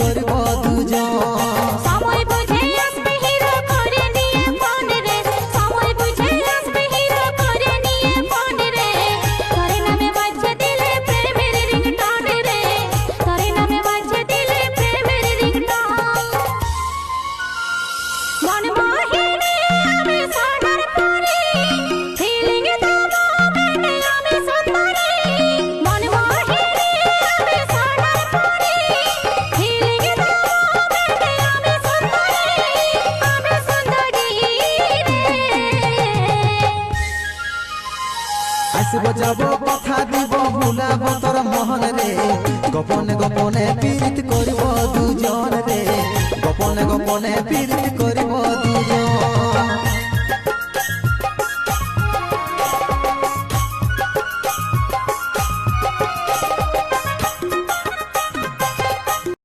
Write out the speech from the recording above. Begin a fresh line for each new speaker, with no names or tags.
করব দুজন
সময় বুঝে আসবে হিরো করে নিয়ে ফোন রে সময় বুঝে আসবে হিরো করে নিয়ে ফোন রে তোরে নামে বাজছে দিলে প্রেমের রিংটোন রে তোরে নামে বাজছে দিলে প্রেমের রিংটোন মন মোহিনী আমি সোনার পরি ফিলিং তোমা মেনে আমি সুন্দরী মন মোহিনী আমি সোনার পরি ফিলিং তোমা মেনে আমি সুন্দরী
আসব যাব কথা দিব ভুলাব তোর মোহন রে গোপনে গোপনে পীড়িত করব